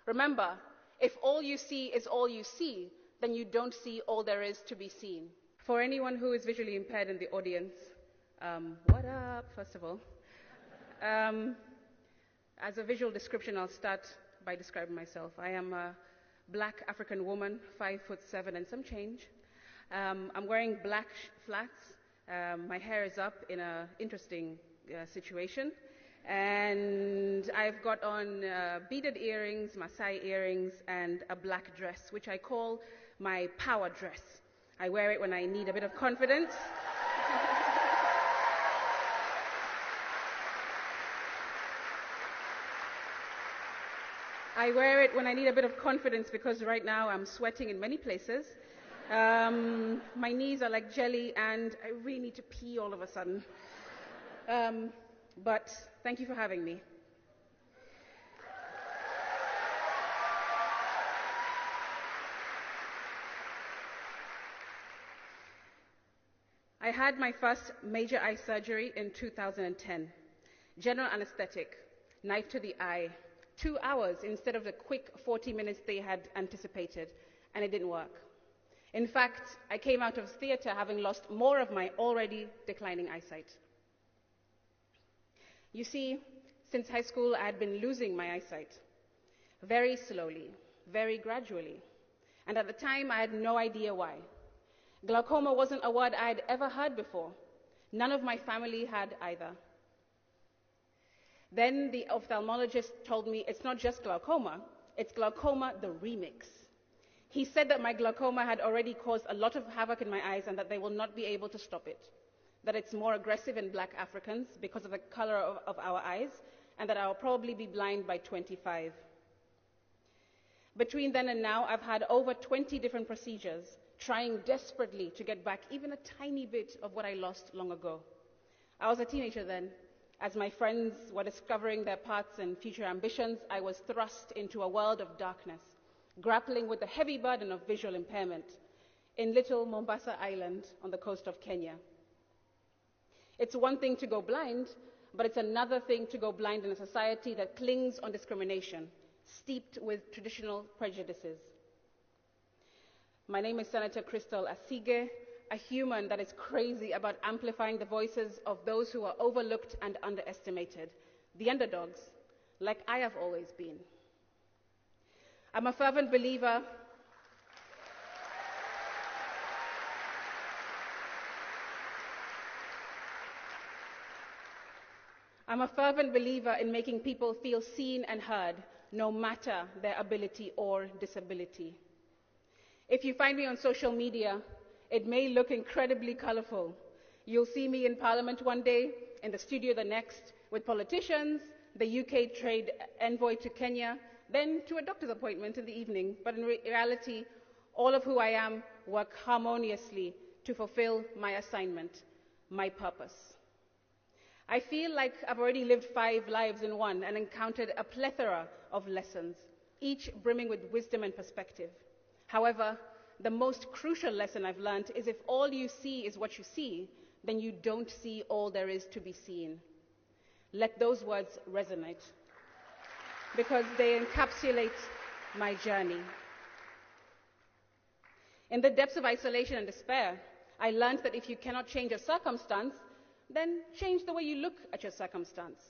Remember, if all you see is all you see, then you don't see all there is to be seen. For anyone who is visually impaired in the audience, what up, first of all? As a visual description, I'll start by describing myself. I am a black African woman, 5'7" and some change. I'm wearing black flats. My hair is up in an interesting situation. And I've got on beaded earrings, Maasai earrings, and a black dress, which I call my power dress. I wear it when I need a bit of confidence. I wear it when I need a bit of confidence because right now I'm sweating in many places. My knees are like jelly and I really need to pee all of a sudden. But thank you for having me. I had my first major eye surgery in 2010. General anesthetic, knife to the eye, 2 hours instead of the quick 40 minutes they had anticipated, and it didn't work. In fact, I came out of theater having lost more of my already declining eyesight. You see, since high school, I had been losing my eyesight, very slowly, very gradually. And at the time, I had no idea why. Glaucoma wasn't a word I had ever heard before. None of my family had either. Then the ophthalmologist told me it's not just glaucoma, it's glaucoma the remix. He said that my glaucoma had already caused a lot of havoc in my eyes and that they will not be able to stop it. That it's more aggressive in black Africans because of the color of our eyes, and that I'll probably be blind by 25. Between then and now, I've had over 20 different procedures, trying desperately to get back even a tiny bit of what I lost long ago. I was a teenager then. As my friends were discovering their paths and future ambitions, I was thrust into a world of darkness, grappling with the heavy burden of visual impairment in little Mombasa Island on the coast of Kenya. It's one thing to go blind, but it's another thing to go blind in a society that clings on discrimination, steeped with traditional prejudices. My name is Senator Crystal Asige, a human that is crazy about amplifying the voices of those who are overlooked and underestimated, the underdogs, like I have always been. I'm a fervent believer in making people feel seen and heard, no matter their ability or disability. If you find me on social media, it may look incredibly colorful. You'll see me in Parliament one day, in the studio the next, with politicians, the UK trade envoy to Kenya, then to a doctor's appointment in the evening. But in reality, all of who I am work harmoniously to fulfill my assignment, my purpose. I feel like I've already lived 5 lives in one and encountered a plethora of lessons, each brimming with wisdom and perspective. However, the most crucial lesson I've learned is if all you see is what you see, then you don't see all there is to be seen. Let those words resonate, because they encapsulate my journey. In the depths of isolation and despair, I learned that if you cannot change a circumstance, then change the way you look at your circumstance.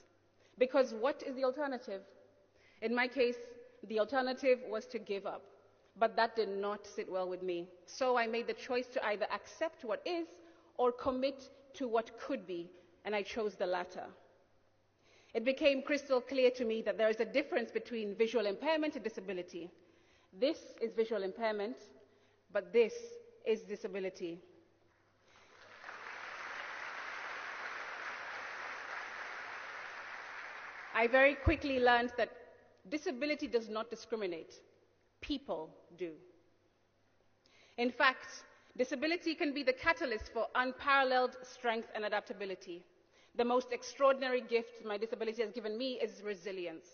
Because what is the alternative? In my case, the alternative was to give up. But that did not sit well with me. So I made the choice to either accept what is or commit to what could be, and I chose the latter. It became crystal clear to me that there is a difference between visual impairment and disability. This is visual impairment, but this is disability. I very quickly learned that disability does not discriminate. People do. In fact, disability can be the catalyst for unparalleled strength and adaptability. The most extraordinary gift my disability has given me is resilience,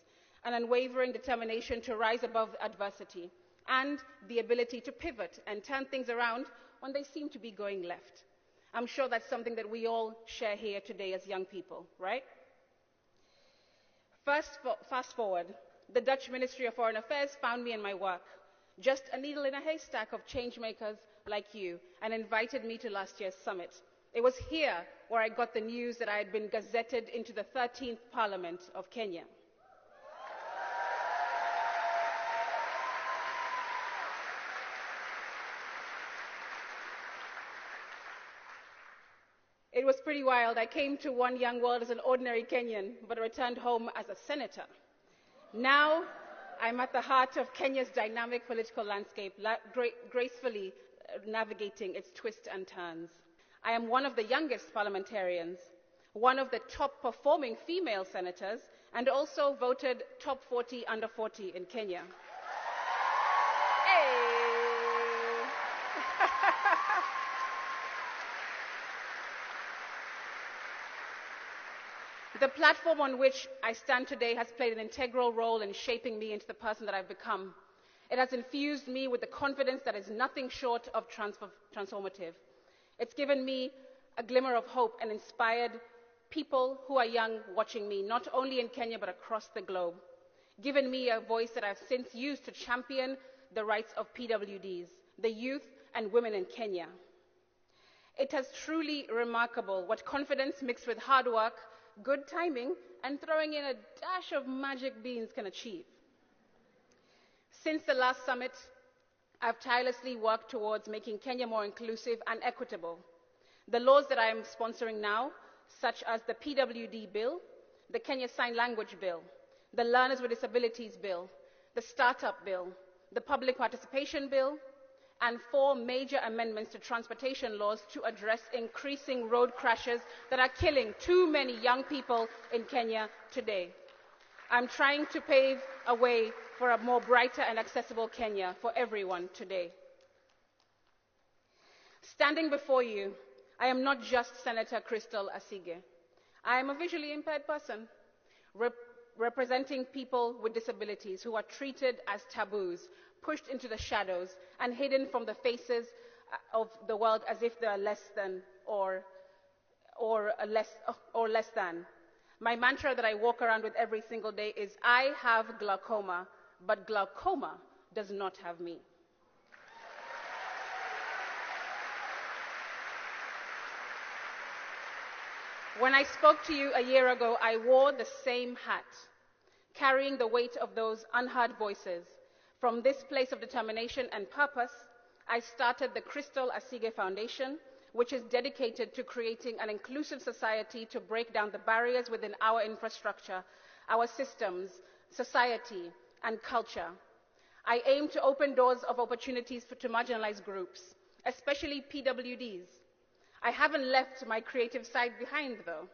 an unwavering determination to rise above adversity, and the ability to pivot and turn things around when they seem to be going left. I'm sure that's something that we all share here today as young people, right? Fast forward, the Dutch Ministry of Foreign Affairs found me in my work, just a needle in a haystack of change makers like you, and invited me to last year's summit. It was here where I got the news that I had been gazetted into the 13th Parliament of Kenya. It was pretty wild. I came to one young world as an ordinary Kenyan, but returned home as a senator. Now, I'm at the heart of Kenya's dynamic political landscape, gracefully navigating its twists and turns. I am one of the youngest parliamentarians, one of the top performing female senators, and also voted top 40 under 40 in Kenya. Hey! The platform on which I stand today has played an integral role in shaping me into the person that I've become. It has infused me with the confidence that is nothing short of transformative. It's given me a glimmer of hope and inspired people who are young watching me, not only in Kenya but across the globe. Given me a voice that I've since used to champion the rights of PWDs, the youth and women in Kenya. It is truly remarkable what confidence mixed with hard work, good timing, and throwing in a dash of magic beans can achieve. Since the last summit, I've tirelessly worked towards making Kenya more inclusive and equitable. The laws that I am sponsoring now, such as the PWD bill, the Kenya Sign Language bill, the Learners with Disabilities bill, the Startup bill, the Public Participation bill, and 4 major amendments to transportation laws to address increasing road crashes that are killing too many young people in Kenya today. I'm trying to pave a way for a more brighter and accessible Kenya for everyone today. Standing before you, I am not just Senator Crystal Asige. I am a visually impaired person, representing people with disabilities who are treated as taboos, pushed into the shadows, and hidden from the faces of the world as if they are less than or less than. My mantra that I walk around with every single day is, I have glaucoma, but glaucoma does not have me. When I spoke to you a year ago, I wore the same hat, carrying the weight of those unheard voices. From this place of determination and purpose, I started the Crystal Asige Foundation, which is dedicated to creating an inclusive society to break down the barriers within our infrastructure, our systems, society, and culture. I aim to open doors of opportunities to marginalized groups, especially PWDs. I haven't left my creative side behind, though,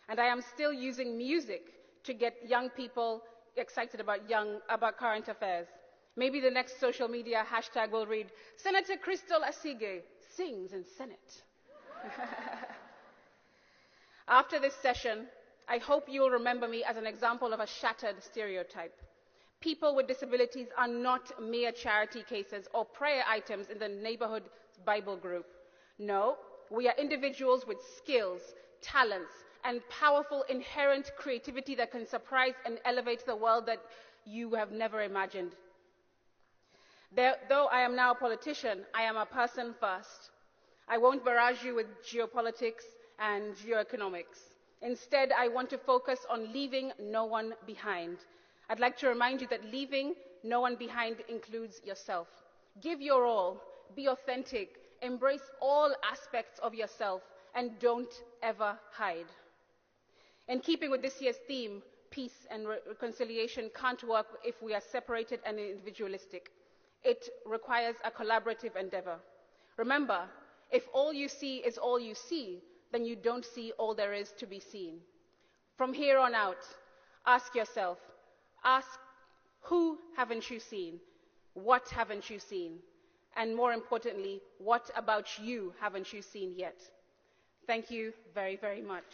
and I am still using music to get young people excited about current affairs. Maybe the next social media hashtag will read, Senator Crystal Asige sings in Senate. After this session, I hope you will remember me as an example of a shattered stereotype. People with disabilities are not mere charity cases or prayer items in the neighborhood Bible group. No, we are individuals with skills, talents, and powerful inherent creativity that can surprise and elevate the world that you have never imagined. Though I am now a politician, I am a person first. I won't barrage you with geopolitics and geoeconomics. Instead, I want to focus on leaving no one behind. I'd like to remind you that leaving no one behind includes yourself. Give your all, be authentic, embrace all aspects of yourself, and don't ever hide. In keeping with this year's theme, peace and reconciliation can't work if we are separated and individualistic. It requires a collaborative endeavor. Remember, if all you see is all you see, then you don't see all there is to be seen. From here on out, ask yourself, who haven't you seen? What haven't you seen? And more importantly, what about you haven't you seen yet? Thank you very, very much.